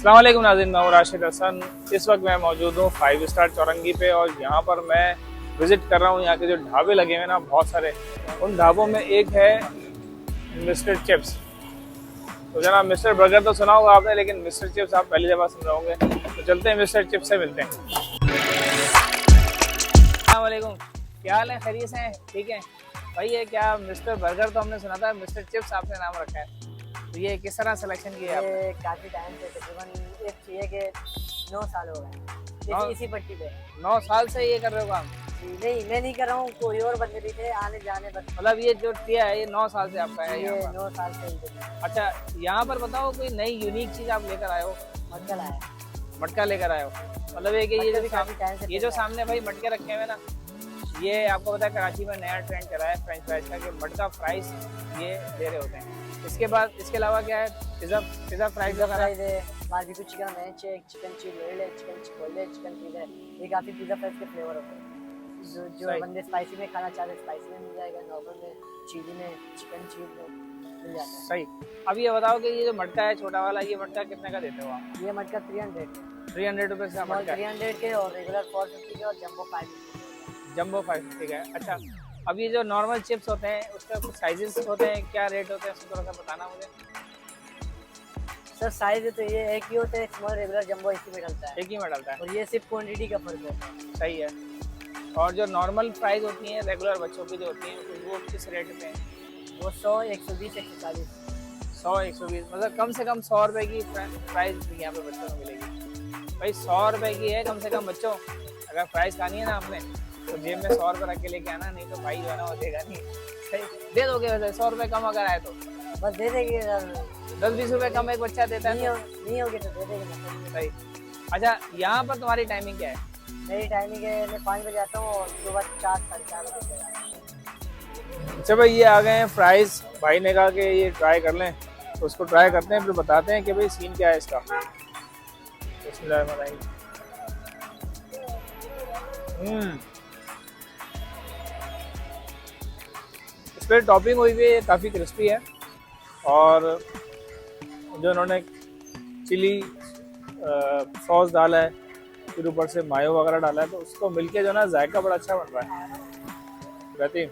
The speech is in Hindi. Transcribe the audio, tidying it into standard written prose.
अस्सलाम वालेकुम नाज़रीन, मैं हूं राशिद हसन। इस वक्त मैं मौजूद हूं 5 स्टार चौरंगी पे और यहाँ पर मैं विज़िट कर रहा हूँ। यहाँ के जो ढाबे लगे हुए हैं ना बहुत सारे, उन ढाबों में एक है मिस्टर चिप्स। तो जनाब मिस्टर बर्गर तो सुना होगा आपने, लेकिन मिस्टर चिप्स आप पहली दफ़ा सुन रहे होंगे। तो चलते हैं मिस्टर चिप्स से मिलते हैं। अस्सलाम वालेकुम, क्या हाल है? खैरियत से हैं? ठीक है भाई। ये क्या मिस्टर बर्गर तो हमने सुना था, मिस्टर चिप्स आपने नाम रखा है, तो ये किस तरह सिलेक्शन किया आपने? ये काफ़ी टाइम से तकरीबन एक चाहिए कि 9 साल हो गए इसी पट्टी पे। 9 साल से ये कर रहे हो काम? नहीं, मैं नहीं कर रहा हूँ, कोई और बंदे भी थे आने जाने बस। मतलब ये जो किया है ये 9 साल से आपका है ये यहाँ पर? 9 साल से इधर है। अच्छा, यहाँ पर बताओ कोई नई यूनिक चीज़ आप लेकर आए हो? मटका लाया। मटका लेकर आए हो? मतलब ये कि ये मटका जो भी काफ़ी टाइम से ये जो सामने भाई मटके रखे हुए हैं ना, ये आपको पता है कराची में नया ट्रेंड चला है फ्रेंच फ्राइज का, कि मटका फ्राइज ये दे रहे होते हैं। इसके बाद इसके अलावा क्या है? पिज़्ज़ा फ्राइज पिज़्ज़ा वगैरह? फ्राइज है, बारबेक्यू चिकन है, चिकन चीज़ रोल है, चिकन चिपोले है, चिकन पिज़्ज़ा है। ये काफ़ी पिज़्ज़ा फ्राइज के फ्लेवर होते हैं। जो सही बंदे स्पाइसी में खाना चाहते हैं स्पाइसी में मिल जाएगा, नॉर्मल में, चिली में, चिकन चीज़ में मिल जाता है। सही। अब ये बताओ कि ये जो मटका है छोटा वाला, ये मटका कितने का देते हो आप? ये मटका 300 के, 300 रुपये का स्मॉल मटका है? 300 के और रेगुलर 450 के और जंबो 550 जम्बो 550 का है। अच्छा, अब ये जो नॉर्मल चिप्स होते हैं उसके कुछ साइजेस होते हैं, क्या रेट होते हैं उसको थोड़ा सा बताना मुझे। सर साइज तो ये एक ही होता है, स्मॉल रेगुलर जंबो इसी में डलता है एक ही में डालता है? और ये सिर्फ क्वांटिटी का फर्क होता है। सही है। और जो नॉर्मल प्राइस होती हैं रेगुलर बच्चों की जो होती हैं, वो किस रेट पे हैं? वो 100, 120, 140। 100, 120, मतलब कम से कम 100 रुपये की प्राइस यहाँ पे बच्चों को मिलेगी। भाई 100 रुपये की है कम से कम बच्चों। अगर प्राइस खानी है ना आपने तो जेब में 100 रुपये रख के लेके आना, नहीं तो भाई जो है ना वो देगा नहीं। सही दे दोगे वैसे 100 रुपये कम अगर आए तो? बस दे देंगे सर। 10-20 रुपये कम एक बच्चा देता है तो? नहीं होगे तो दे देंगे। सही। अच्छा, यहाँ पर तुम्हारी टाइमिंग क्या है? मेरी टाइमिंग है, मैं 5 बजे आता हूँ और सुबह 4, 4:30 बजे तक आता हूँ। अच्छा भाई, ये आ गए हैं फ्राइज। भाई ने कहा कि ये ट्राई कर लें, तो उसको ट्राई करते हैं, फिर बताते हैं कि भाई सीन क्या है इसका। बिस्मिल्लाहिर्रहमानिर्रहीम। इस पर टॉपिंग हुई हुई है, काफ़ी क्रिस्पी है, और जो उन्होंने चिली सॉस डाला है, फिर ऊपर से मायो वगैरह डाला है, तो उसको मिलके जो है ना जायका बड़ा अच्छा बन रहा है। बेहतरीन।